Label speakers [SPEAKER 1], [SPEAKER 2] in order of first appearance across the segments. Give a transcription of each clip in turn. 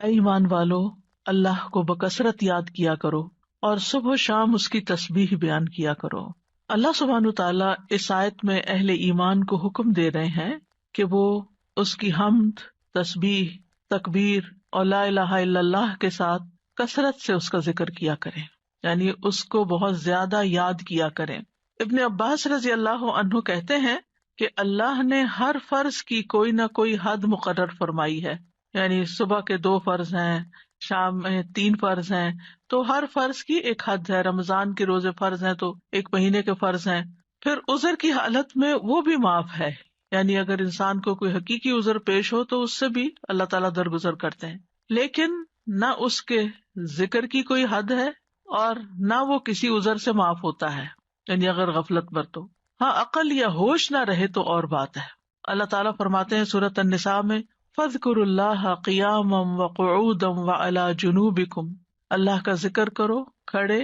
[SPEAKER 1] اے ایمان والو، اللہ کو بکثرت یاد کیا کرو اور صبح و شام اس کی تسبیح بیان کیا کرو۔ اللہ سبحانہ تعالیٰ اس آیت میں اہل ایمان کو حکم دے رہے ہیں کہ وہ اس کی حمد، تسبیح، تکبیر اور لا الہ الا اللہ کے ساتھ کثرت سے اس کا ذکر کیا کریں، یعنی اس کو بہت زیادہ یاد کیا کریں۔ ابن عباس رضی اللہ عنہ کہتے ہیں کہ اللہ نے ہر فرض کی کوئی نہ کوئی حد مقرر فرمائی ہے، یعنی صبح کے 2 فرض ہیں، شام میں 3 فرض ہیں، تو ہر فرض کی ایک حد ہے۔ رمضان کے روزے فرض ہیں تو 1 مہینے کے فرض ہیں۔ پھر عذر کی حالت میں وہ بھی معاف ہے، یعنی اگر انسان کو کوئی حقیقی عذر پیش ہو تو اس سے بھی اللہ تعالیٰ درگزر کرتے ہیں، لیکن نہ اس کے ذکر کی کوئی حد ہے اور نہ وہ کسی عذر سے معاف ہوتا ہے، یعنی اگر غفلت برتو۔ ہاں، عقل یا ہوش نہ رہے تو اور بات ہے۔ اللہ تعالیٰ فرماتے ہیں سورۃ النساء میں، فاذکروا اللہ قیاما وقعودا وعلی جنوبکم، اللہ کا ذکر کرو کھڑے،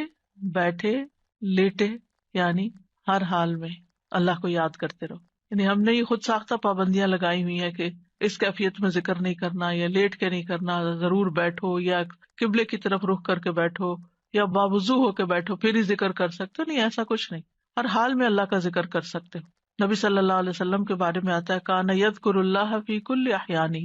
[SPEAKER 1] بیٹھے، لیٹے، یعنی ہر حال میں اللہ کو یاد کرتے رہو۔ یعنی ہم نے یہ خود ساختہ پابندیاں لگائی ہوئی ہیں کہ اس کیفیت میں ذکر نہیں کرنا، یا لیٹ کے نہیں کرنا، ضرور بیٹھو، یا قبلے کی طرف رخ کر کے بیٹھو، یا باوضو ہو کے بیٹھو پھر ہی ذکر کر سکتے ہو۔ نہیں، ایسا کچھ نہیں، ہر حال میں اللہ کا ذکر کر سکتے ہو۔ نبی صلی اللہ علیہ وسلم کے بارے میں آتا ہے، کان یذکر اللہ فی کل احیانہ،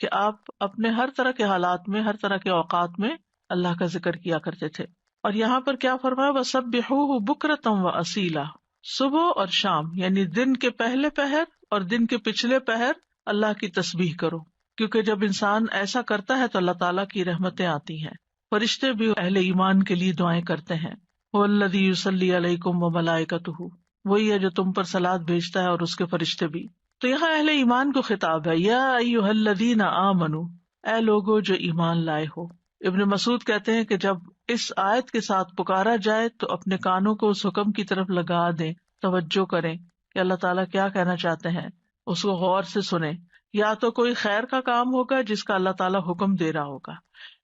[SPEAKER 1] کہ آپ اپنے ہر طرح کے حالات میں، ہر طرح کے اوقات میں اللہ کا ذکر کیا کرتے تھے۔ اور یہاں پر کیا فرمایا، وسبحوہ بکرۃ واصیلا، صبح اور شام، یعنی دن کے پہلے پہر اور دن کے پچھلے پہر اللہ کی تسبیح کرو، کیونکہ جب انسان ایسا کرتا ہے تو اللہ تعالیٰ کی رحمتیں آتی ہیں۔ فرشتے بھی اہل ایمان کے لیے دعائیں کرتے ہیں، والذی یصلی علیکم وملائکتہ، وہی ہے جو تم پر صلوات بھیجتا ہے اور اس کے فرشتے بھی۔ تو یہاں اہل ایمان کو خطاب ہے، یا ایھا الذین آمنوا، اے لوگو جو ایمان لائے ہو۔ ابن مسعود کہتے ہیں کہ جب اس آیت کے ساتھ پکارا جائے تو اپنے کانوں کو اس حکم کی طرف لگا دیں، توجہ کریں کہ اللہ تعالیٰ کیا کہنا چاہتے ہیں، اس کو غور سے سنیں۔ یا تو کوئی خیر کا کام ہوگا جس کا اللہ تعالیٰ حکم دے رہا ہوگا،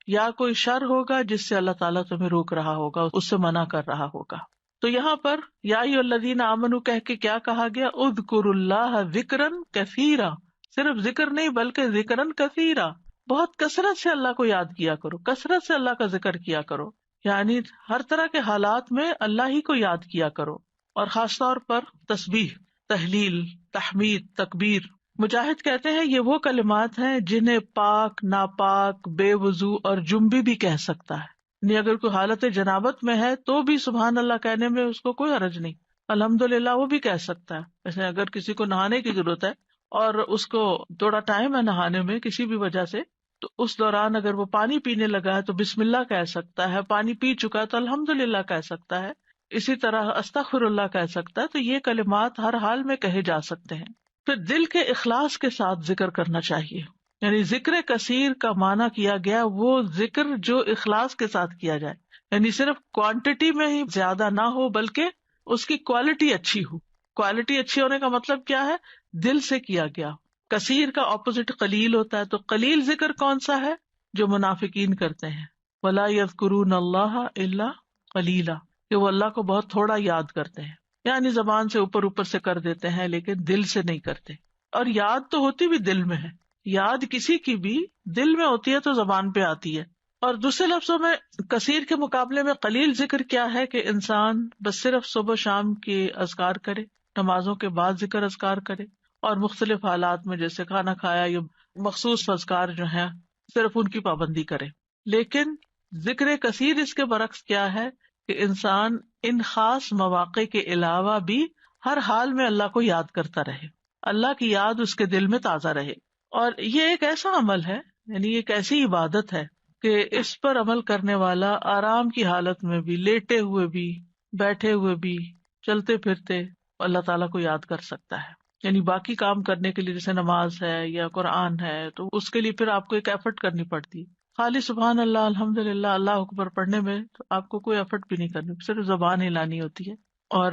[SPEAKER 1] یا کوئی شر ہوگا جس سے اللہ تعالیٰ تمہیں روک رہا ہوگا، اس سے منع کر رہا ہوگا۔ تو یہاں پر یا ایھا الذین آمنوا کہہ کے کیا کہا گیا، اذکروا اللہ ذکرا کثیرا، صرف ذکر نہیں بلکہ ذکرا کثیرا، بہت کثرت سے اللہ کو یاد کیا کرو، کثرت سے اللہ کا ذکر کیا کرو، یعنی ہر طرح کے حالات میں اللہ ہی کو یاد کیا کرو، اور خاص طور پر تسبیح، تحلیل، تحمید، تکبیر۔ مجاہد کہتے ہیں یہ وہ کلمات ہیں جنہیں پاک، ناپاک، بے وضو اور جنبی بھی کہہ سکتا ہے، یعنی اگر کوئی حالت جنابت میں ہے تو بھی سبحان اللہ کہنے میں اس کو کوئی حرج نہیں، الحمدللہ وہ بھی کہہ سکتا ہے۔ جیسے اگر کسی کو نہانے کی ضرورت ہے اور اس کو تھوڑا ٹائم ہے نہانے میں کسی بھی وجہ سے، تو اس دوران اگر وہ پانی پینے لگا ہے تو بسم اللہ کہہ سکتا ہے، پانی پی چکا ہے تو الحمدللہ کہہ سکتا ہے، اسی طرح استغفر اللہ کہہ سکتا ہے۔ تو یہ کلمات ہر حال میں کہے جا سکتے ہیں۔ پھر دل کے اخلاص کے ساتھ ذکر کرنا چاہیے، یعنی ذکر کثیر کا معنی کیا گیا وہ ذکر جو اخلاص کے ساتھ کیا جائے، یعنی صرف کوانٹٹی میں ہی زیادہ نہ ہو بلکہ اس کی کوالٹی اچھی ہو۔ کوالٹی اچھی ہونے کا مطلب کیا ہے، دل سے کیا گیا۔ کثیر کا اپوزٹ قلیل ہوتا ہے، تو قلیل ذکر کون سا ہے، جو منافقین کرتے ہیں، ولا یذکرون اللہ الا قلیلا، کہ وہ اللہ کو بہت تھوڑا یاد کرتے ہیں، یعنی زبان سے اوپر اوپر سے کر دیتے ہیں لیکن دل سے نہیں کرتے۔ اور یاد تو ہوتی بھی دل میں ہے، یاد کسی کی بھی دل میں ہوتی ہے تو زبان پہ آتی ہے۔ اور دوسرے لفظوں میں کثیر کے مقابلے میں قلیل ذکر کیا ہے کہ انسان بس صرف صبح شام کے اذکار کرے، نمازوں کے بعد ذکر اذکار کرے، اور مختلف حالات میں جیسے کھانا کھایا یا مخصوص اذکار جو ہیں صرف ان کی پابندی کرے۔ لیکن ذکر کثیر اس کے برعکس کیا ہے کہ انسان ان خاص مواقع کے علاوہ بھی ہر حال میں اللہ کو یاد کرتا رہے، اللہ کی یاد اس کے دل میں تازہ رہے۔ اور یہ ایک ایسا عمل ہے، یعنی ایک ایسی عبادت ہے کہ اس پر عمل کرنے والا آرام کی حالت میں بھی، لیٹے ہوئے بھی، بیٹھے ہوئے بھی، چلتے پھرتے اللہ تعالیٰ کو یاد کر سکتا ہے۔ یعنی باقی کام کرنے کے لیے جیسے نماز ہے یا قرآن ہے تو اس کے لیے پھر آپ کو ایک ایفرٹ کرنی پڑتی ہے۔ خالی سبحان اللہ، الحمدللہ، اللہ اکبر پڑھنے میں تو آپ کو کوئی ایفرٹ بھی نہیں کرنی، صرف زبان ہلانی ہوتی ہے۔ اور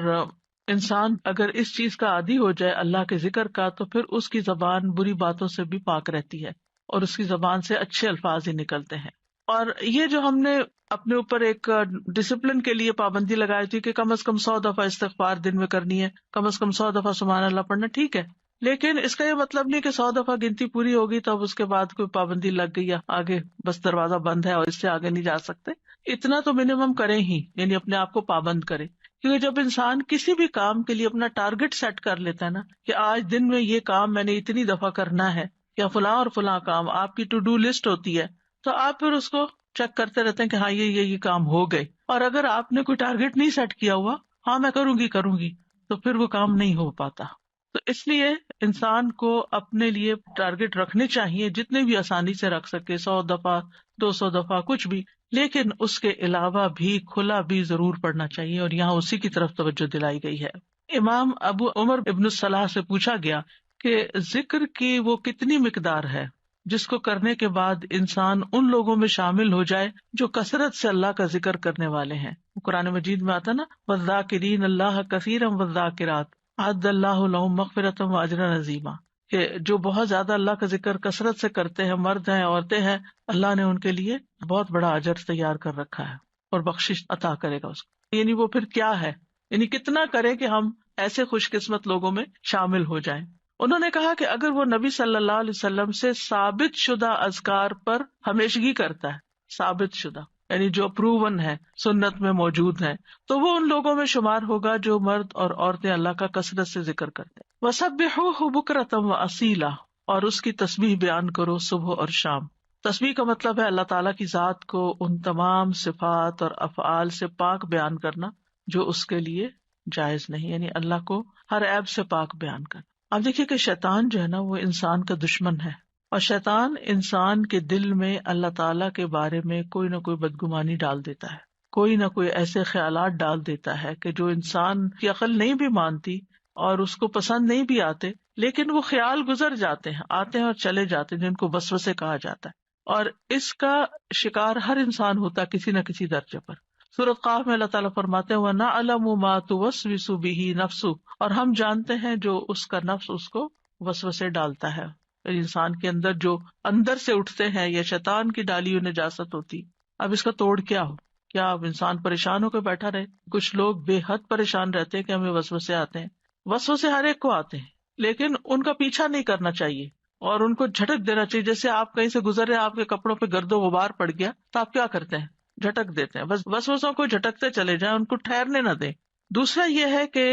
[SPEAKER 1] انسان اگر اس چیز کا عادی ہو جائے اللہ کے ذکر کا، تو پھر اس کی زبان بری باتوں سے بھی پاک رہتی ہے اور اس کی زبان سے اچھے الفاظ ہی نکلتے ہیں۔ اور یہ جو ہم نے اپنے اوپر ایک ڈسپلن کے لیے پابندی لگائی تھی کہ کم از کم 100 دفعہ استغفار دن میں کرنی ہے، کم از کم 100 دفعہ سبحان اللہ پڑھنا، ٹھیک ہے، لیکن اس کا یہ مطلب نہیں کہ 100 دفعہ گنتی پوری ہوگی تو اب اس کے بعد کوئی پابندی لگ گئی یا آگے بس دروازہ بند ہے اور اس سے آگے نہیں جا سکتے. اتنا تو منیمم کریں ہی، یعنی اپنے آپ کو پابند کریں. کیونکہ جب انسان کسی بھی کام کے لیے اپنا ٹارگٹ سیٹ کر لیتا ہے نا کہ آج دن میں یہ کام میں نے اتنی دفعہ کرنا ہے یا فلاں اور فلاں کام، آپ کی ٹو ڈو لسٹ ہوتی ہے، تو آپ پھر اس کو چیک کرتے رہتے ہیں کہ ہاں یہ کام ہو گئے. اور اگر آپ نے کوئی ٹارگٹ نہیں سیٹ کیا ہوا، ہاں میں کروں گی، تو پھر وہ کام نہیں ہو پاتا. تو اس لیے انسان کو اپنے لیے ٹارگٹ رکھنے چاہیے جتنے بھی آسانی سے رکھ سکے، 100 دفعہ 200 دفعہ کچھ بھی، لیکن اس کے علاوہ بھی کھلا بھی ضرور پڑھنا چاہیے، اور یہاں اسی کی طرف توجہ دلائی گئی ہے. امام ابو عمر ابن الصلاح سے پوچھا گیا کہ ذکر کی وہ کتنی مقدار ہے جس کو کرنے کے بعد انسان ان لوگوں میں شامل ہو جائے جو کثرت سے اللہ کا ذکر کرنے والے ہیں. قرآن مجید میں آتا نا والذاکرین اللہ کثیرا والذاکرات اعد اللہ لہم مغفرۃ واجرا عظیما، کہ جو بہت زیادہ اللہ کا ذکر کثرت سے کرتے ہیں، مرد ہیں عورتیں ہیں، اللہ نے ان کے لیے بہت بڑا اجر تیار کر رکھا ہے اور بخشش عطا کرے گا اس کو. یعنی وہ پھر کیا ہے، یعنی کتنا کرے کہ ہم ایسے خوش قسمت لوگوں میں شامل ہو جائیں. انہوں نے کہا کہ اگر وہ نبی صلی اللہ علیہ وسلم سے ثابت شدہ اذکار پر ہمیشگی کرتا ہے، ثابت شدہ یعنی جو پروون ہے، سنت میں موجود ہے، تو وہ ان لوگوں میں شمار ہوگا جو مرد اور عورتیں اللہ کا کثرت سے ذکر کرتے ہیں. وَسَبِّحُوهُ بُكْرَةً وَأَصِيلًا، اور اس کی تسبیح بیان کرو صبح اور شام. تسبیح کا مطلب ہے اللہ تعالیٰ کی ذات کو ان تمام صفات اور افعال سے پاک بیان کرنا جو اس کے لیے جائز نہیں، یعنی اللہ کو ہر عیب سے پاک بیان کرنا. اب دیکھیے کہ شیطان جو ہے نا وہ انسان کا دشمن ہے، اور شیطان انسان کے دل میں اللہ تعالیٰ کے بارے میں کوئی نہ کوئی بدگمانی ڈال دیتا ہے، کوئی نہ کوئی ایسے خیالات ڈال دیتا ہے کہ جو انسان کی عقل نہیں بھی مانتی اور اس کو پسند نہیں بھی آتے، لیکن وہ خیال گزر جاتے ہیں، آتے ہیں اور چلے جاتے ہیں، جن کو وسوسے کہا جاتا ہے. اور اس کا شکار ہر انسان ہوتا ہے کسی نہ کسی درجے پر. سورۃ قاف میں اللہ تعالیٰ فرماتے ہیں وَنَعْلَمُ مَا تُوَسْوِسُ بِهِ نَفْسُهُ، اور ہم جانتے ہیں جو اس کا نفس اس کو وسوسے ڈالتا ہے. انسان کے اندر جو اندر سے اٹھتے ہیں یا شیطان کی ڈالی ہوئی نجاست ہوتی. اب اس کا توڑ کیا ہو؟ کیا اب انسان پریشان ہو کے بیٹھا رہے؟ کچھ لوگ بے حد پریشان رہتے ہیں کہ ہمیں وسوسے آتے ہیں. وسوسے ہر ایک کو آتے ہیں، لیکن ان کا پیچھا نہیں کرنا چاہیے اور ان کو جھٹک دینا چاہیے. جیسے آپ کہیں سے گزر رہے، آپ کے کپڑوں پہ گرد و غبار پڑ گیا تو آپ کیا کرتے ہیں؟ جھٹک دیتے ہیں. بس وسوسوں کو جھٹکتے چلے جائیں، ان کو ٹھہرنے نہ دیں. دوسرا یہ ہے کہ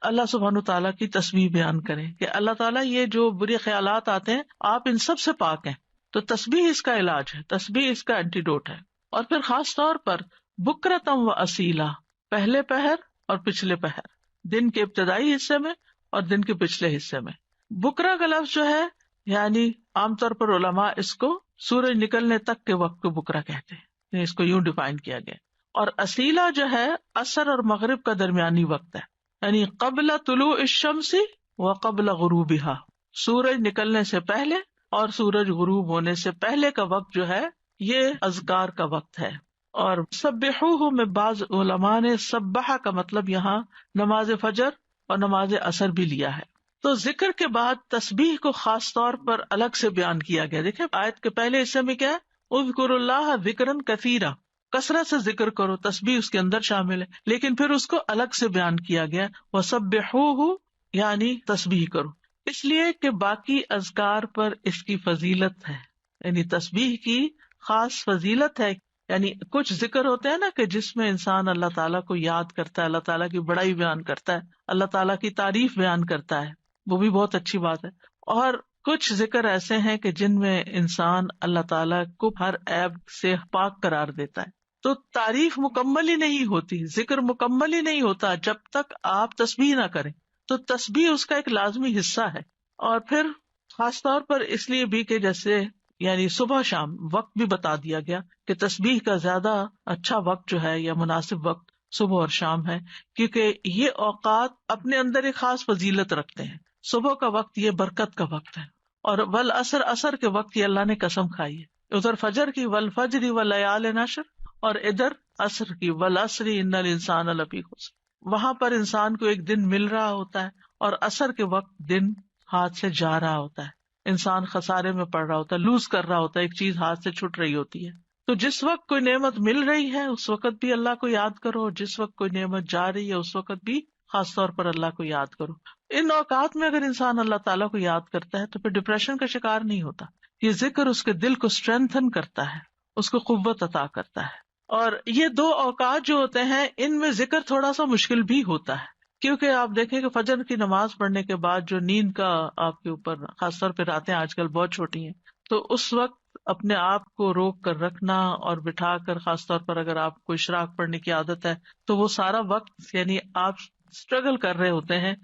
[SPEAKER 1] اللہ سبحانہ تعالیٰ کی تسبیح بیان کریں کہ اللہ تعالیٰ یہ جو برے خیالات آتے ہیں آپ ان سب سے پاک ہیں. تو تسبیح اس کا علاج ہے، تسبیح اس کا اینٹیڈوٹ ہے. اور پھر خاص طور پر بکرتم و اصیلا، پہلے پہر اور پچھلے پہر، دن کے ابتدائی حصے میں اور دن کے پچھلے حصے میں. بکرا کا لفظ جو ہے یعنی عام طور پر علماء اس کو سورج نکلنے تک کے وقت کو بکرا کہتے ہیں، اس کو یوں ڈیفائن کیا گیا. اور اصیلا جو ہے عصر اور مغرب کا درمیانی وقت ہے، یعنی قبل طلوع الشمس و قبل غروبها، سورج نکلنے سے پہلے اور سورج غروب ہونے سے پہلے کا وقت جو ہے یہ اذکار کا وقت ہے. اور سبحوہ میں بعض علماء نے سبحہ کا مطلب یہاں نماز فجر اور نماز عصر بھی لیا ہے. تو ذکر کے بعد تسبیح کو خاص طور پر الگ سے بیان کیا گیا. دیکھیں آیت کے پہلے حصے میں کیا ہے، اذکروا اللہ ذکرا کثیرا، کثرت سے ذکر کرو، تسبیح اس کے اندر شامل ہے، لیکن پھر اس کو الگ سے بیان کیا گیا وسبحوہ، یعنی تسبیح کرو، اس لیے کہ باقی اذکار پر اس کی فضیلت ہے، یعنی تسبیح کی خاص فضیلت ہے. یعنی کچھ ذکر ہوتے ہیں نا کہ جس میں انسان اللہ تعالیٰ کو یاد کرتا ہے، اللہ تعالیٰ کی بڑائی بیان کرتا ہے، اللہ تعالیٰ کی تعریف بیان کرتا ہے، وہ بھی بہت اچھی بات ہے. اور کچھ ذکر ایسے ہیں کہ جن میں انسان اللہ تعالیٰ کو ہر عیب سے پاک قرار دیتا ہے. تو تعریف مکمل ہی نہیں ہوتی، ذکر مکمل ہی نہیں ہوتا جب تک آپ تسبیح نہ کریں. تو تسبیح اس کا ایک لازمی حصہ ہے. اور پھر خاص طور پر اس لیے بھی کہ جیسے یعنی صبح شام وقت بھی بتا دیا گیا کہ تسبیح کا زیادہ اچھا وقت جو ہے یا مناسب وقت صبح اور شام ہے، کیونکہ یہ اوقات اپنے اندر ایک خاص فضیلت رکھتے ہیں. صبح کا وقت یہ برکت کا وقت ہے، اور والعصر عصر کے وقت یہ اللہ نے قسم کھائی ہے. ادھر فجر کی والفجر ولیال عشر، اور ادھر عصر کی والعصر ان الانسان لفی خسر. وہاں پر انسان کو ایک دن مل رہا ہوتا ہے اور عصر کے وقت دن ہاتھ سے جا رہا ہوتا ہے، انسان خسارے میں پڑ رہا ہوتا ہے، لوز کر رہا ہوتا ہے، ایک چیز ہاتھ سے چھٹ رہی ہوتی ہے. تو جس وقت کوئی نعمت مل رہی ہے اس وقت بھی اللہ کو یاد کرو، اور جس وقت کوئی نعمت جا رہی ہے اس وقت بھی خاص طور پر اللہ کو یاد کرو. ان اوقات میں اگر انسان اللہ تعالیٰ کو یاد کرتا ہے تو پھر ڈپریشن کا شکار نہیں ہوتا. یہ ذکر اس کے دل کو اسٹرینتھن کرتا ہے، اس کو قوت عطا کرتا ہے. اور یہ دو اوقات جو ہوتے ہیں ان میں ذکر تھوڑا سا مشکل بھی ہوتا ہے، کیونکہ آپ دیکھیں کہ فجر کی نماز پڑھنے کے بعد جو نیند کا آپ کے اوپر خاص طور پہ راتیں آج کل بہت چھوٹی ہیں، تو اس وقت اپنے آپ کو روک کر رکھنا اور بٹھا کر، خاص طور پر اگر آپ کو اشراق پڑھنے کی عادت ہے تو وہ سارا وقت یعنی آپ اسٹرگل کر رہے ہوتے ہیں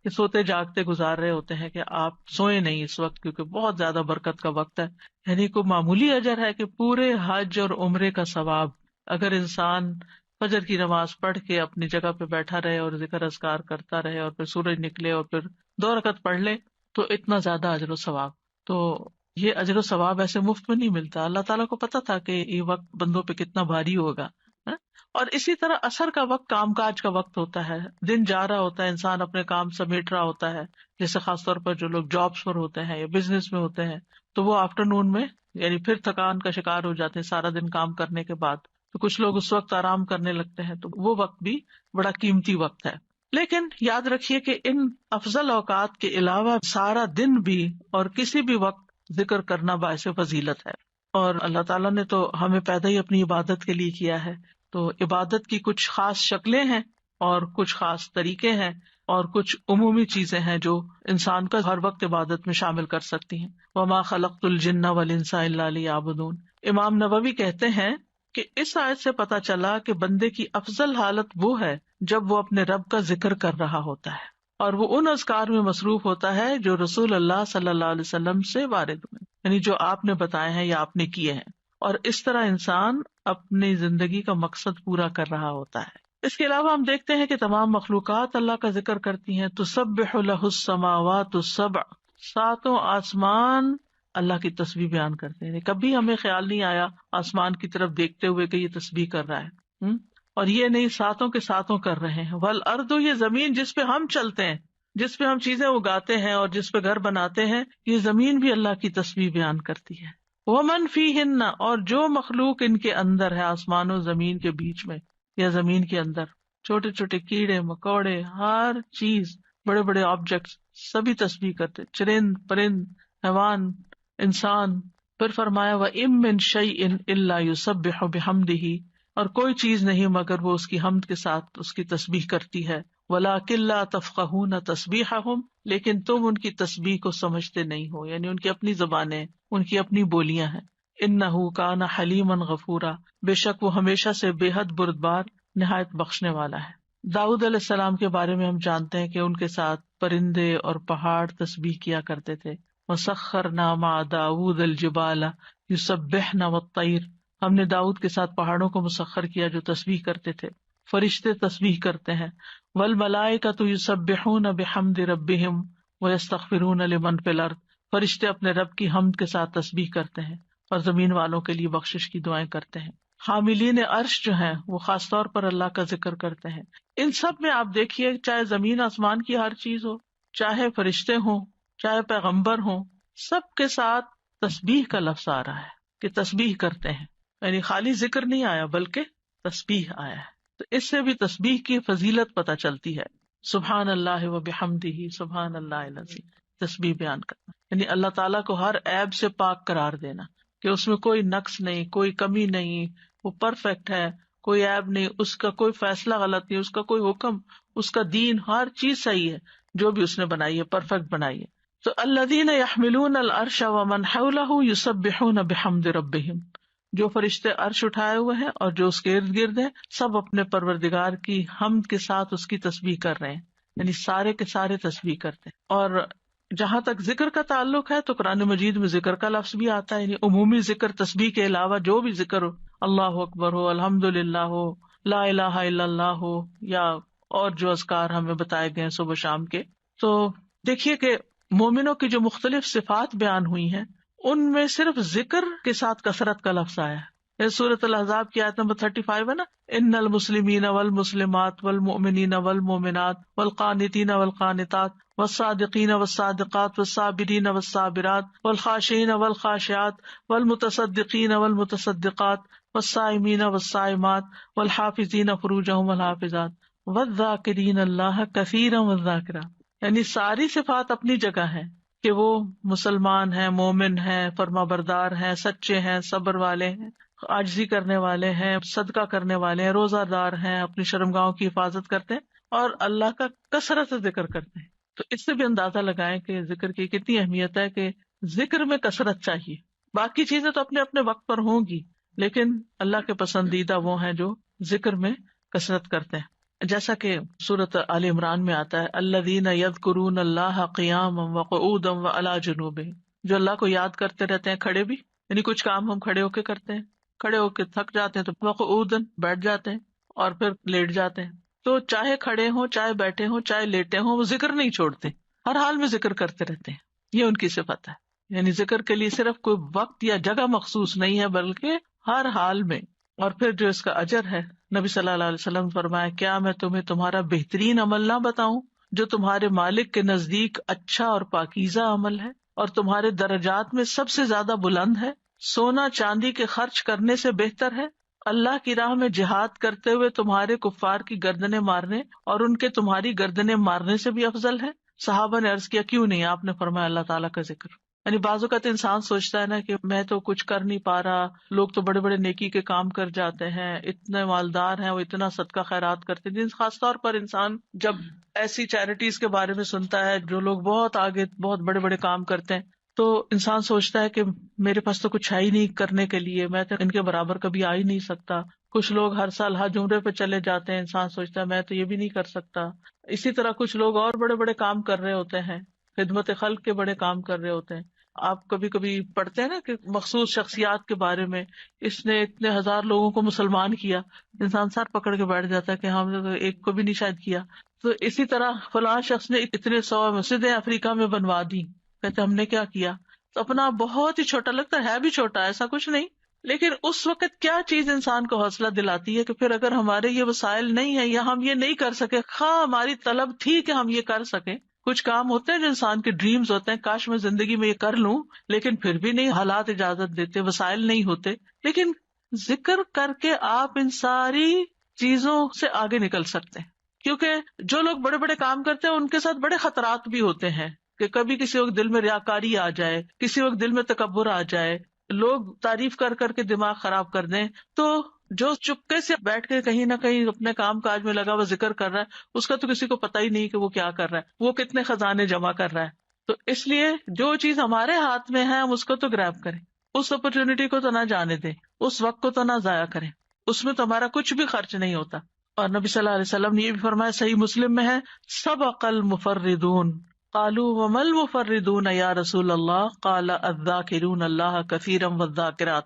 [SPEAKER 1] کہ سوتے جاگتے گزار رہے ہوتے ہیں کہ آپ سوئے نہیں اس وقت، کیونکہ بہت زیادہ برکت کا وقت ہے. یعنی کوئی معمولی اجر ہے کہ پورے حج اور عمرے کا ثواب اگر انسان فجر کی نماز پڑھ کے اپنی جگہ پہ بیٹھا رہے اور ذکر اذکار کرتا رہے اور پھر سورج نکلے اور پھر 2 رکعت پڑھ لے تو اتنا زیادہ اجر و ثواب. تو یہ اجر و ثواب ایسے مفت میں نہیں ملتا. اللہ تعالیٰ کو پتا تھا کہ یہ وقت بندوں پہ کتنا بھاری ہوگا. اور اسی طرح عصر کا وقت کام کاج کا وقت ہوتا ہے، دن جا رہا ہوتا ہے، انسان اپنے کام سمیٹ رہا ہوتا ہے، جیسے خاص طور پر جو لوگ جابس پر ہوتے ہیں یا بزنس میں ہوتے ہیں تو وہ آفٹر نون میں یعنی پھر تھکان کا شکار ہو جاتے ہیں سارا دن کام کرنے کے بعد. تو کچھ لوگ اس وقت آرام کرنے لگتے ہیں، تو وہ وقت بھی بڑا قیمتی وقت ہے. لیکن یاد رکھیے کہ ان افضل اوقات کے علاوہ سارا دن بھی اور کسی بھی وقت ذکر کرنا باعث فضیلت ہے. اور اللہ تعالیٰ نے تو ہمیں پیدا ہی اپنی عبادت کے لیے کیا ہے، تو عبادت کی کچھ خاص شکلیں ہیں اور کچھ خاص طریقے ہیں اور کچھ عمومی چیزیں ہیں جو انسان کا ہر وقت عبادت میں شامل کر سکتی ہیں. وما خلقت الجن والانس الا لیعبدون. امام نووی کہتے ہیں کہ اس آیت سے پتہ چلا کہ بندے کی افضل حالت وہ ہے جب وہ اپنے رب کا ذکر کر رہا ہوتا ہے اور وہ ان اذکار میں مصروف ہوتا ہے جو رسول اللہ صلی اللہ علیہ وسلم سے وارد ہوئے، یعنی جو آپ نے بتائے ہیں یا آپ نے کیے ہیں. اور اس طرح انسان اپنی زندگی کا مقصد پورا کر رہا ہوتا ہے. اس کے علاوہ ہم دیکھتے ہیں کہ تمام مخلوقات اللہ کا ذکر کرتی ہیں. تسبح لہ السماوات السبع، 7 آسمان اللہ کی تسبیح بیان کرتے ہیں. کبھی ہمیں خیال نہیں آیا آسمان کی طرف دیکھتے ہوئے کہ یہ تسبیح کر رہا ہے، اور یہ نہیں 7 کے 7 کر رہے ہیں. والارض، یہ زمین جس پہ ہم چلتے ہیں، جس پہ ہم چیزیں اگاتے ہیں اور جس پہ گھر بناتے ہیں، یہ زمین بھی اللہ کی تسبیح بیان کرتی ہے. ومن فیہن، اور جو مخلوق ان کے اندر ہے، آسمان و زمین کے بیچ میں یا زمین کے اندر، چھوٹے چھوٹے کیڑے مکوڑے، ہر چیز، بڑے بڑے آبجیکٹس سبھی تسبیح کرتے، چرند پرند حیوان انسان. پھر فرمایا وَإِن مِّن شَيْءٍ إِلَّا يُسَبِّحُ بِحَمْدِهِ، اور کوئی چیز نہیں مگر وہ اس کی حمد کے ساتھ اس کی تسبیح کرتی ہے. وَلَٰكِن لَّا تَفْقَهُونَ تَسْبِيحَهُمْ، لیکن تم ان کی تسبیح کو سمجھتے نہیں ہو، یعنی ان کی اپنی زبانیں، ان کی اپنی بولیاں ہیں. إِنَّهُ كَانَ حَلِيمًا غَفُورًا، بے شک وہ ہمیشہ سے بے حد بردبار نہایت بخشنے والا ہے. داؤد علیہ السلام کے بارے میں ہم جانتے ہیں کہ ان کے ساتھ پرندے اور پہاڑ تسبیح کیا کرتے تھے. وَسَخَّرْنَا مَعَ دَاوُودَ الْجِبَالَ يُسَبِّحْنَ وَالطَّيْرَ، ہم نے داؤد کے ساتھ پہاڑوں کو مسخر کیا جو تسبیح کرتے تھے. فرشتے تسبیح کرتے ہیں. وَالْمَلَائِكَةُ يُسَبِّحُونَ بِحَمْدِ رَبِّهِمْ وَيَسْتَغْفِرُونَ لِمَنْ فِي الْأَرْضِ، فرشتے اپنے رب کی حمد کے ساتھ تسبیح کرتے ہیں اور زمین والوں کے لیے بخشش کی دعائیں کرتے ہیں. حاملین عرش جو ہیں وہ خاص طور پر اللہ کا ذکر کرتے ہیں. ان سب میں آپ دیکھیے، چاہے زمین آسمان کی ہر چیز ہو، چاہے فرشتے ہوں، چاہے پیغمبر ہوں، سب کے ساتھ تسبیح کا لفظ آ رہا ہے کہ تسبیح کرتے ہیں. یعنی خالی ذکر نہیں آیا بلکہ تسبیح آیا ہے. تو اس سے بھی تسبیح کی فضیلت پتہ چلتی ہے. سبحان اللہ و بحمدہ سبحان اللہ العظیم، تسبیح بیان کرنا یعنی اللہ تعالیٰ کو ہر عیب سے پاک قرار دینا کہ اس میں کوئی نقص نہیں، کوئی کمی نہیں، وہ پرفیکٹ ہے، کوئی عیب نہیں، اس کا کوئی فیصلہ غلط نہیں، اس کا کوئی حکم، اس کا دین، ہر چیز صحیح ہے، جو بھی اس نے بنائی ہے پرفیکٹ بنائی ہے. تو الذین یحملون العرش ومن حولہ یسبحون بحمد ربہم، جو فرشتے عرش اٹھائے ہوئے ہیں اور جو اس کے ارد گرد ہیں، سب اپنے پروردگار کی حمد کے ساتھ اس کی تسبیح کر رہے ہیں، یعنی سارے کے سارے تسبیح کرتے ہیں. اور جہاں تک ذکر کا تعلق ہے تو قرآن مجید میں ذکر کا لفظ بھی آتا ہے، یعنی عمومی ذکر تسبیح کے علاوہ جو بھی ذکر ہو، اللہ اکبر ہو، الحمدللہ ہو، لا الہ الا اللہ ہو، یا اور جو اذکار ہمیں بتائے گئے صبح شام کے. تو دیکھیے کہ مومنوں کی جو مختلف صفات بیان ہوئی ہیں ان میں صرف ذکر کے ساتھ کثرت کا لفظ آیا ہے. سورۃ الاحزاب کی آیت نمبر 35 ہے نا، ان المسلمین والمسلمات والمؤمنین والمؤمنات والقانتین والقانتات والصادقین والصادقات والصابرین والصابرات والخاشعین والخاشعات والمتصدقین والمتصدقات والصائمین والصائمات والحافظین فروجہم والحافظات والذاکرین اللہ کثیرا والذاکرات. یعنی ساری صفات اپنی جگہ ہیں کہ وہ مسلمان ہیں، مومن ہیں، فرما بردار ہیں، سچے ہیں، صبر والے ہیں، عاجزی کرنے والے ہیں، صدقہ کرنے والے ہیں، روزہ دار ہیں، اپنی شرمگاہوں کی حفاظت کرتے ہیں اور اللہ کا کثرت سے ذکر کرتے ہیں. تو اس سے بھی اندازہ لگائیں کہ ذکر کی کتنی اہمیت ہے کہ ذکر میں کثرت چاہیے. باقی چیزیں تو اپنے اپنے وقت پر ہوں گی، لیکن اللہ کے پسندیدہ وہ ہیں جو ذکر میں کثرت کرتے ہیں. جیسا کہ سورۃ آل عمران میں آتا ہے الذین یذکرون اللہ قیاما وقعودا وعلی جنوبہم، جو اللہ کو یاد کرتے رہتے ہیں کھڑے بھی، یعنی کچھ کام ہم کھڑے ہو کے کرتے ہیں، کھڑے ہو کے تھک جاتے ہیں تو وقعودا بیٹھ جاتے ہیں اور پھر لیٹ جاتے ہیں. تو چاہے کھڑے ہوں، چاہے بیٹھے ہوں، چاہے لیٹے ہوں، وہ ذکر نہیں چھوڑتے، ہر حال میں ذکر کرتے رہتے ہیں. یہ ان کی صفت ہے. یعنی ذکر کے لیے صرف کوئی وقت یا جگہ مخصوص نہیں ہے بلکہ ہر حال میں. اور پھر جو اس کا اجر ہے، نبی صلی اللہ علیہ وسلم نے فرمایا کیا میں تمہیں تمہارا بہترین عمل نہ بتاؤں جو تمہارے مالک کے نزدیک اچھا اور پاکیزہ عمل ہے اور تمہارے درجات میں سب سے زیادہ بلند ہے. سونا چاندی کے خرچ کرنے سے بہتر ہے، اللہ کی راہ میں جہاد کرتے ہوئے تمہارے کفار کی گردنیں مارنے اور ان کے تمہاری گردنیں مارنے سے بھی افضل ہے. صحابہ نے عرض کیا کیوں نہیں؟ آپ نے فرمایا اللہ تعالیٰ کا ذکر. یعنی بعض اوقات انسان سوچتا ہے نا کہ میں تو کچھ کر نہیں پا رہا، لوگ تو بڑے بڑے نیکی کے کام کر جاتے ہیں، اتنے مالدار ہیں، وہ اتنا صدقہ خیرات کرتے ہیں. خاص طور پر انسان جب ایسی چیریٹیز کے بارے میں سنتا ہے جو لوگ بہت آگے بہت بڑے بڑے کام کرتے ہیں تو انسان سوچتا ہے کہ میرے پاس تو کچھ ہے ہی نہیں کرنے کے لیے، میں تو ان کے برابر کبھی آ ہی نہیں سکتا. کچھ لوگ ہر سال حج عمرے پہ چلے جاتے ہیں، انسان سوچتا ہے میں تو یہ بھی نہیں کر سکتا. اسی طرح کچھ لوگ اور بڑے بڑے کام کر رہے ہوتے ہیں، خدمت خلق کے بڑے کام کر رہے ہوتے ہیں. آپ کبھی کبھی پڑھتے ہیں نا کہ مخصوص شخصیات کے بارے میں، اس نے اتنے ہزار لوگوں کو مسلمان کیا، انسان سر پکڑ کے بیٹھ جاتا ہے کہ ہم نے تو ایک کو بھی نہیں شاید کیا. تو اسی طرح فلاں شخص نے اتنے 100 مسجدیں افریقہ میں بنوا دی، کہتے ہم نے کیا کیا. تو اپنا بہت ہی چھوٹا لگتا ہے بھی چھوٹا، ایسا کچھ نہیں، لیکن اس وقت کیا چیز انسان کو حوصلہ دلاتی ہے کہ پھر اگر ہمارے یہ وسائل نہیں ہے یا ہم یہ نہیں کر سکے، خواہ ہماری طلب تھی کہ ہم یہ کر سکیں. کچھ کام ہوتے ہیں جو انسان کے ڈریمز ہوتے ہیں، کاش میں زندگی میں یہ کر لوں، لیکن پھر بھی نہیں، حالات اجازت دیتے، وسائل نہیں ہوتے. لیکن ذکر کر کے آپ ان ساری چیزوں سے آگے نکل سکتے ہیں، کیونکہ جو لوگ بڑے بڑے کام کرتے ہیں ان کے ساتھ بڑے خطرات بھی ہوتے ہیں کہ کبھی کسی وقت دل میں ریاکاری آ جائے، کسی وقت دل میں تکبر آ جائے، لوگ تعریف کر کر کے دماغ خراب کر دیں. تو جو چپکے سے بیٹھ کے کہیں نہ کہیں اپنے کام کاج میں لگا ہوا ذکر کر رہا ہے، اس کا تو کسی کو پتہ ہی نہیں کہ وہ کیا کر رہا ہے، وہ کتنے خزانے جمع کر رہا ہے. تو اس لیے جو چیز ہمارے ہاتھ میں ہے ہم اس کو تو گریب کریں، اس اپرچونٹی کو تو نہ جانے دیں، اس وقت کو تو نہ ضائع کریں، اس میں تو ہمارا کچھ بھی خرچ نہیں ہوتا. اور نبی صلی اللہ علیہ وسلم نے یہ بھی فرمایا، صحیح مسلم میں ہے، سبق المفردون قالوا وما المفردون یا رسول اللہ قال الذاکرون اللہ کثیرا والذاکرات.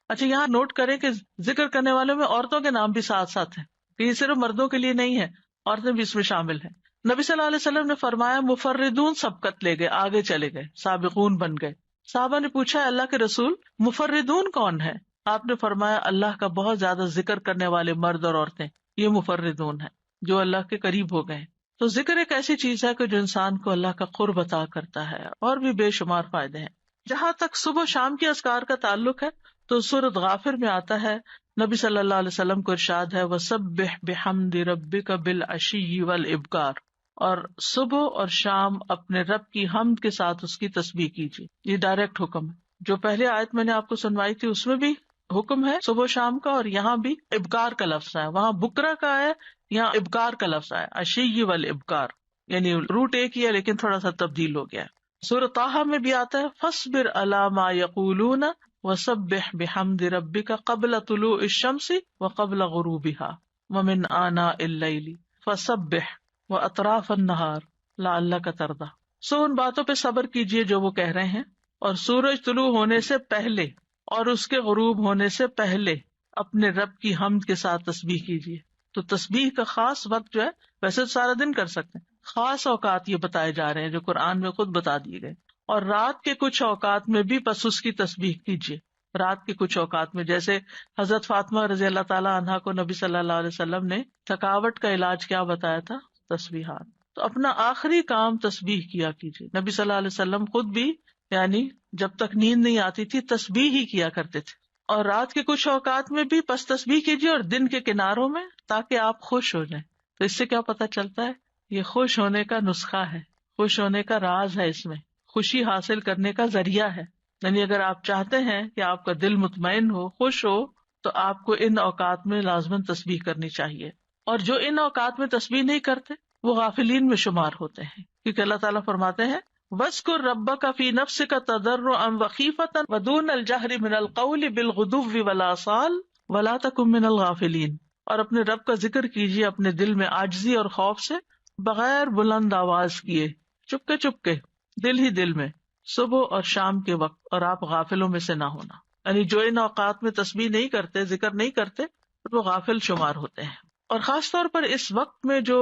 [SPEAKER 1] اچھا یہاں نوٹ کریں کہ ذکر کرنے والوں میں عورتوں کے نام بھی ساتھ ساتھ ہیں، کہ یہ صرف مردوں کے لیے نہیں ہے، عورتیں بھی اس میں شامل ہیں. نبی صلی اللہ علیہ وسلم نے فرمایا مفردون سبقت لے گئے، آگے چلے گئے، سابقون بن گئے. صحابہ نے پوچھا اللہ کے رسول مفردون کون ہے؟ آپ نے فرمایا اللہ کا بہت زیادہ ذکر کرنے والے مرد اور عورتیں، یہ مفردون ہیں جو اللہ کے قریب ہو گئے. تو ذکر ایک ایسی چیز ہے کہ جو انسان کو اللہ کا قرب عطا کرتا ہے، اور بھی بے شمار فائدے ہیں. جہاں تک صبح و شام کے اذکار کا تعلق ہے تو سورۃ غافر میں آتا ہے، نبی صلی اللہ علیہ وسلم کو ارشاد ہے وَسَبِّحْ بِحَمْدِ رَبِّكَ بِالْعَشِيِّ وَالْإِبْكَارِ، اور صبح اور شام اپنے رب کی حمد کے ساتھ اس کی تسبیح کیجیے. یہ ڈائریکٹ حکم ہے. جو پہلے آیت میں نے آپ کو سنوائی تھی اس میں بھی حکم ہے صبح و شام کا، اور یہاں بھی ابکار کا لفظ ہے، وہاں بکرا کا ہے، یہاں ابکار کا لفظ ہے، عشی والابکار، یعنی روٹ ایک ہی ہے لیکن تھوڑا سا تبدیل ہو گیا ہے. سورۃ طٰہٰ میں بھی آتا ہے فاصبر علی ما یقولون وسبح بحمد ربک قبل طلوع الشمس وقبل غروبها ومن آناء اللیل فسبح واطراف النہار لعلک ترضی. سو ان باتوں پہ صبر کیجئے جو وہ کہہ رہے ہیں، اور سورج طلوع ہونے سے پہلے اور اس کے غروب ہونے سے پہلے اپنے رب کی حمد کے ساتھ تسبیح کیجیے. تو تسبیح کا خاص وقت جو ہے، ویسے تو سارا دن کر سکتے ہیں، خاص اوقات یہ بتائے جا رہے ہیں جو قرآن میں خود بتا دیے گئے. اور رات کے کچھ اوقات میں بھی بس اس کی تسبیح کیجیے. رات کے کچھ اوقات میں جیسے حضرت فاطمہ رضی اللہ تعالیٰ عنہا کو نبی صلی اللہ علیہ وسلم نے تھکاوٹ کا علاج کیا بتایا تھا؟ تسبیحات. تو اپنا آخری کام تسبیح کیا کیجیے. نبی صلی اللہ علیہ وسلم خود بھی یعنی جب تک نیند نہیں آتی تھی تسبیح ہی کیا کرتے تھے. اور رات کے کچھ اوقات میں بھی بس تسبیح کیجیے، اور دن کے کناروں میں، تاکہ آپ خوش ہو جائیں. تو اس سے کیا پتہ چلتا ہے؟ یہ خوش ہونے کا نسخہ ہے. خوش ہونے کا راز ہے اس میں، خوشی حاصل کرنے کا ذریعہ ہے. یعنی اگر آپ چاہتے ہیں کہ آپ کا دل مطمئن ہو، خوش ہو، تو آپ کو ان اوقات میں لازماً تسبیح کرنی چاہیے. اور جو ان اوقات میں تسبیح نہیں کرتے وہ غافلین میں شمار ہوتے ہیں، کیونکہ اللہ تعالیٰ فرماتے ہیں وَاذْكُر رَبَّكَ فِي نَفْسِكَ تَضَرُّعًا وَخِيفَةً وَدُونَ الْجَهْرِ مِنَ الْقَوْلِ بِالْغُدُوِّ وَالْآصَالِ وَلَا تَكُن مِّنَ الْغَافِلِينَ. اور اپنے رب کا ذکر کیجیے اپنے دل میں عاجزی اور خوف سے، بغیر بلند آواز کیے، چپکے چپکے، دل ہی دل میں، صبح اور شام کے وقت، اور آپ غافلوں میں سے نہ ہونا. یعنی جو ان اوقات میں تسبیح نہیں کرتے، ذکر نہیں کرتے، وہ غافل شمار ہوتے ہیں. اور خاص طور پر اس وقت میں جو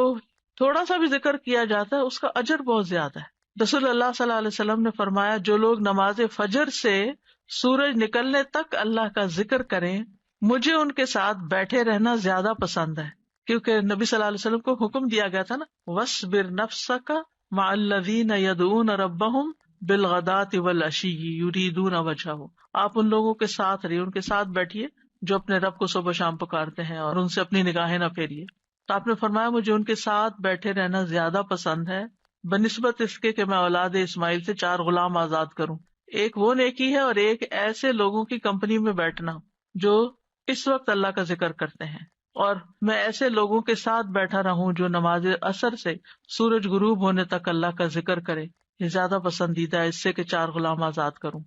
[SPEAKER 1] تھوڑا سا بھی ذکر کیا جاتا ہے اس کا اجر بہت زیادہ ہے. رسول اللہ صلی اللہ علیہ وسلم نے فرمایا جو لوگ نماز فجر سے سورج نکلنے تک اللہ کا ذکر کریں، مجھے ان کے ساتھ بیٹھے رہنا زیادہ پسند ہے. کیونککہ نبی صلی اللہ علیہ وسلم کو حکم دیا گیا تھا نا، وَاصْبِرْ نَفْسَكَ مَعَ الَّذِينَ يَدْعُونَ رَبَّهُمْ بِالْغَدَاةِ وَالْعَشِيِّ يُرِيدُونَ وَجْهَهُ. آپ ان لوگوں کے ساتھ رہیے، ان کے ساتھ بیٹھیے جو اپنے رب کو صبح شام پکارتے ہیں، اور ان سے اپنی نگاہیں نہ پھیریے. تو آپ نے فرمایا مجھے ان کے ساتھ بیٹھے رہنا زیادہ پسند ہے بنسبت اس کے کہ میں اولاد اسماعیل سے 4 غلام آزاد کروں. ایک وہ نیکی ہے، اور ایک ایسے لوگوں کی کمپنی میں بیٹھنا جو اس وقت اللہ کا ذکر کرتے ہیں. اور میں ایسے لوگوں کے ساتھ بیٹھا رہوں جو نماز عصر سے سورج غروب ہونے تک اللہ کا ذکر کرے، یہ زیادہ پسندیدہ ہے اس سے کہ 4 غلام آزاد کروں.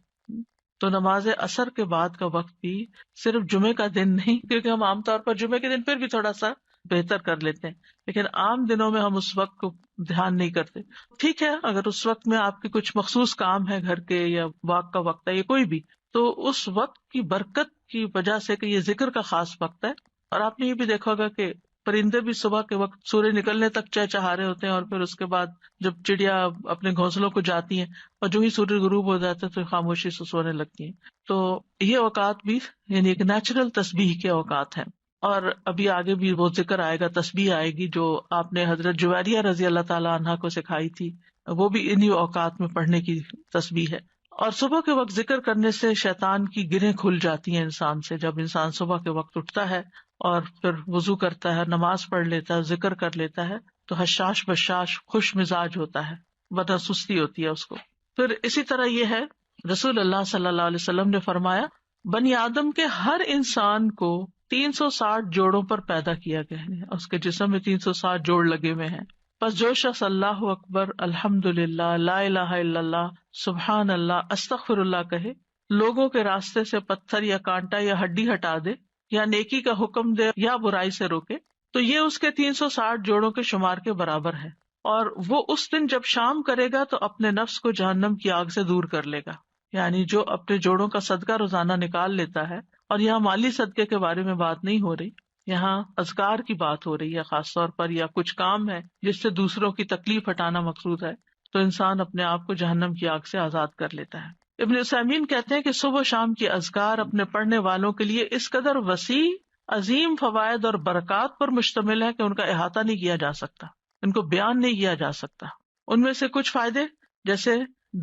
[SPEAKER 1] تو نماز عصر کے بعد کا وقت بھی صرف جمعے کا دن نہیں، کیونکہ ہم عام طور پر جمعے کے دن پھر بھی تھوڑا سا بہتر کر لیتے ہیں، لیکن عام دنوں میں ہم اس وقت کو دھیان نہیں کرتے. ٹھیک ہے، اگر اس وقت میں آپ کے کچھ مخصوص کام ہے گھر کے، یا واک کا وقت ہے، یا کوئی بھی، تو اس وقت کی برکت کی وجہ سے کہ یہ ذکر کا خاص وقت ہے. اور آپ نے یہ بھی دیکھا ہوگا کہ پرندے بھی صبح کے وقت سورج نکلنے تک چہچہا رہے ہوتے ہیں، اور پھر اس کے بعد جب چڑیا اپنے گھونسلوں کو جاتی ہیں اور جو ہی سورج غروب ہو جاتا ہے تو خاموشی سے سونے لگتی ہیں. تو یہ اوقات بھی یعنی ایک نیچرل تسبیح کے اوقات ہیں. اور ابھی آگے بھی وہ ذکر آئے گا، تسبیح آئے گی جو آپ نے حضرت جویریہ رضی اللہ تعالیٰ عنہا کو سکھائی تھی، وہ بھی انہی اوقات میں پڑھنے کی تسبیح ہے. اور صبح کے وقت ذکر کرنے سے شیطان کی گرہیں کھل جاتی ہیں انسان سے. جب انسان صبح کے وقت اٹھتا ہے اور پھر وضو کرتا ہے، نماز پڑھ لیتا ہے، ذکر کر لیتا ہے، تو حشاش بشاش خوش مزاج ہوتا ہے، ورنہ سستی ہوتی ہے اس کو. پھر اسی طرح یہ ہے، رسول اللہ صلی اللہ علیہ وسلم نے فرمایا بنی آدم کے ہر انسان کو 360 جوڑوں پر پیدا کیا گیا ہے، اس کے جسم میں 360 جوڑ لگے ہوئے ہیں. پس جو شخص اللہ اکبر، الحمد للہ، لا الہ الا اللہ، سبحان اللہ، استغفر اللہ کہے، لوگوں کے راستے سے پتھر یا کانٹا یا ہڈی ہٹا دے، یا نیکی کا حکم دے یا برائی سے روکے، تو یہ اس کے 360 جوڑوں کے شمار کے برابر ہے. اور وہ اس دن جب شام کرے گا تو اپنے نفس کو جہنم کی آگ سے دور کر لے گا. یعنی جو اپنے جوڑوں کا صدقہ روزانہ نکال لیتا ہے، اور یہاں مالی صدقے کے بارے میں بات نہیں ہو رہی، یہاں اذکار کی بات ہو رہی ہے خاص طور پر، یا کچھ کام ہے جس سے دوسروں کی تکلیف ہٹانا مقصود ہے، تو انسان اپنے آپ کو جہنم کی آگ سے آزاد کر لیتا ہے. ابن عثیمین کہتے ہیں کہ صبح و شام کی اذکار اپنے پڑھنے والوں کے لیے اس قدر وسیع، عظیم فوائد اور برکات پر مشتمل ہے کہ ان کا احاطہ نہیں کیا جا سکتا، ان کو بیان نہیں کیا جا سکتا. ان میں سے کچھ فائدے جیسے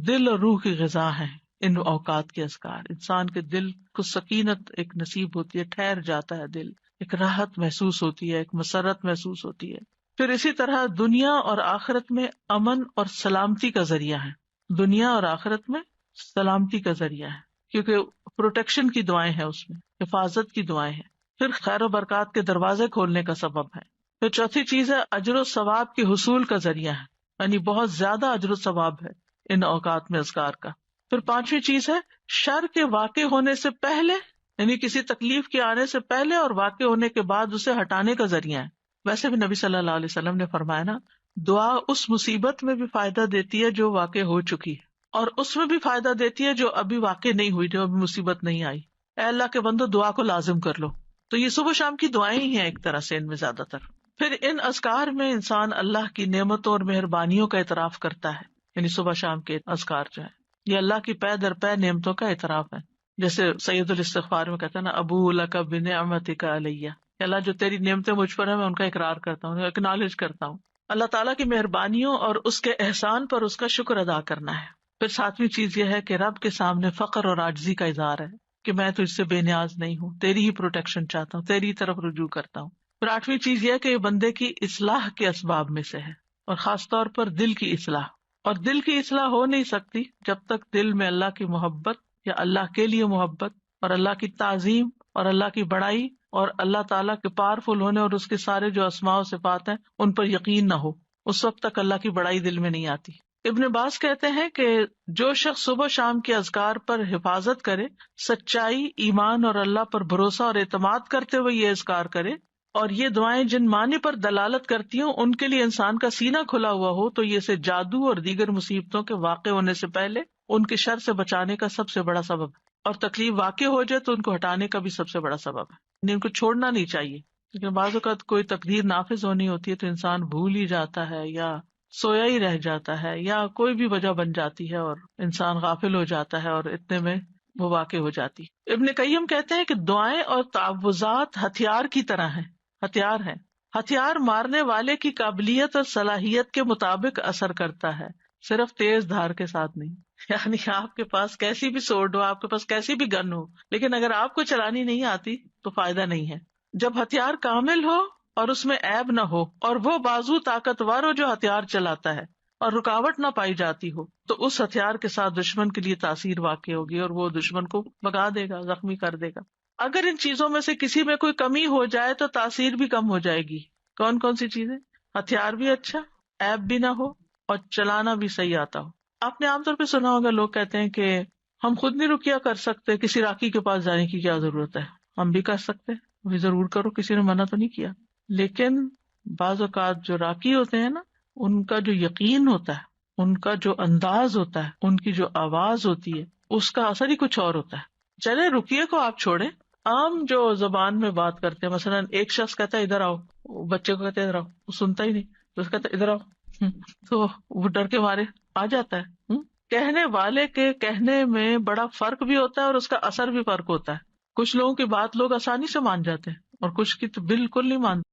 [SPEAKER 1] دل اور روح کی غذا ہیں ان اوقات کے اذکار. انسان کے دل کو سکینت ایک نصیب ہوتی ہے، ٹھہر جاتا ہے دل، ایک راحت محسوس ہوتی ہے، ایک مسرت محسوس ہوتی ہے. پھر اسی طرح دنیا اور آخرت میں امن اور سلامتی کا ذریعہ ہے. دنیا اور آخرت میں سلامتی کا ذریعہ ہے، کیونکہ پروٹیکشن کی دعائیں ہیں، اس میں حفاظت کی دعائیں ہیں. پھر خیر و برکات کے دروازے کھولنے کا سبب ہے. پھر چوتھی چیز ہے اجر و ثواب کے حصول کا ذریعہ ہے، یعنی بہت زیادہ اجر و ثواب ہے ان اوقات میں اذکار کا. پھر پانچویں چیز ہے شر کے واقع ہونے سے پہلے، یعنی کسی تکلیف کے آنے سے پہلے اور واقع ہونے کے بعد اسے ہٹانے کا ذریعہ ہے. ویسے بھی نبی صلی اللہ علیہ وسلم نے فرمایا نا، دعا اس مصیبت میں بھی فائدہ دیتی ہے جو واقع ہو چکی ہے، اور اس میں بھی فائدہ دیتی ہے جو ابھی واقع نہیں ہوئی، جو ابھی مصیبت نہیں آئی. اے اللہ کے بندو دعا کو لازم کر لو. تو یہ صبح شام کی دعائیں ہی ہیں ایک طرح سے ان میں زیادہ تر. پھر ان اذکار میں انسان اللہ کی نعمتوں اور مہربانیوں کا اعتراف کرتا ہے، یعنی صبح شام کے اذکار جو ہے یہ اللہ کی پے در پے نعمتوں کا اعتراف ہے. جیسے سید الاستغفار میں کہتا ہے نا، ابو لک بنعمتک علیہ، اللہ جو تیری نعمتیں مجھ پر ہیں میں ان کا اقرار کرتا ہوں، اکنالج کرتا ہوں. اللہ تعالیٰ کی مہربانیوں اور اس کے احسان پر اس کا شکر ادا کرنا ہے. پھر ساتویں چیز یہ ہے کہ رب کے سامنے فقر اور عاجزی کا اظہار ہے کہ میں تجھ سے بے نیاز نہیں ہوں، تیری ہی پروٹیکشن چاہتا ہوں، تیری طرف رجوع کرتا ہوں. پھر آٹھویں چیز یہ ہے کہ یہ بندے کی اصلاح کے اسباب میں سے ہے، اور خاص طور پر دل کی اصلاح. اور دل کی اصلاح ہو نہیں سکتی جب تک دل میں اللہ کی محبت یا اللہ کے لیے محبت اور اللہ کی تعظیم اور اللہ کی بڑائی اور اللہ تعالیٰ کے پاورفل ہونے اور اس کے سارے جو اسماء و صفات ہیں ان پر یقین نہ ہو، اس وقت تک اللہ کی بڑائی دل میں نہیں آتی۔ ابن باز کہتے ہیں کہ جو شخص صبح شام کے اذکار پر حفاظت کرے، سچائی، ایمان اور اللہ پر بھروسہ اور اعتماد کرتے ہوئے یہ اذکار کرے، اور یہ دعائیں جن معنی پر دلالت کرتی ہوں ان کے لیے انسان کا سینہ کھلا ہوا ہو، تو یہ اسے جادو اور دیگر مصیبتوں کے واقع ہونے سے پہلے ان کے شر سے بچانے کا سب سے بڑا سبب ہے، اور تکلیف واقع ہو جائے تو ان کو ہٹانے کا بھی سب سے بڑا سبب ہے، یعنی ان کو چھوڑنا نہیں چاہیے۔ لیکن بعض اوقات کوئی تقدیر نافذ ہونی ہوتی ہے تو انسان بھول ہی جاتا ہے یا سویا ہی رہ جاتا ہے یا کوئی بھی وجہ بن جاتی ہے اور انسان غافل ہو جاتا ہے اور اتنے میں وہ واقع ہو جاتی۔ ابن قیم کہتے ہیں کہ دعائیں اور تعوذات ہتھیار کی طرح ہیں، ہتھیار ہیں، ہتھیار مارنے والے کی قابلیت اور صلاحیت کے مطابق اثر کرتا ہے، صرف تیز دھار کے ساتھ نہیں۔ یعنی آپ کے پاس کیسی بھی سوڈ ہو، آپ کے پاس کیسی بھی گن ہو، لیکن اگر آپ کو چلانی نہیں آتی تو فائدہ نہیں ہے۔ جب ہتھیار کامل ہو اور اس میں عیب نہ ہو اور وہ بازو طاقتور ہو جو ہتھیار چلاتا ہے اور رکاوٹ نہ پائی جاتی ہو، تو اس ہتھیار کے ساتھ دشمن کے لیے تاثیر واقع ہوگی اور وہ دشمن کو بھگا دے گا، زخمی کر دے گا۔ اگر ان چیزوں میں سے کسی میں کوئی کمی ہو جائے تو تاثیر بھی کم ہو جائے گی۔ کون کون سی چیزیں؟ ہتھیار بھی اچھا، عیب بھی نہ ہو اور چلانا بھی صحیح آتا ہو۔ آپ نے عام طور پہ سنا ہوگا لوگ کہتے ہیں کہ ہم خود نہیں رقیہ کر سکتے، کسی راقی کے پاس جانے کی کیا ضرورت ہے، ہم بھی کر سکتے، بھی ضرور کرو، کسی نے منع تو نہیں کیا۔ لیکن بعض اوقات جو راقی ہوتے ہیں نا، ان کا جو یقین ہوتا ہے، ان کا جو انداز ہوتا ہے، ان کی جو آواز ہوتی ہے، اس کا اثر ہی کچھ اور ہوتا ہے۔ چلے رقیے کو آپ چھوڑیں، عام جو زبان میں بات کرتے ہیں، مثلا ایک شخص کہتا ہے ادھر آؤ، بچے کو کہتے ہیں ادھر آؤ، وہ سنتا ہی نہیں، تو اس کہتا ہے ادھر آؤ، تو وہ ڈر کے مارے آ جاتا ہے۔ کہنے والے کے کہنے میں بڑا فرق بھی ہوتا ہے اور اس کا اثر بھی فرق ہوتا ہے۔ کچھ لوگوں کی بات لوگ آسانی سے مان جاتے ہیں اور کچھ کی تو بالکل نہیں مانتے۔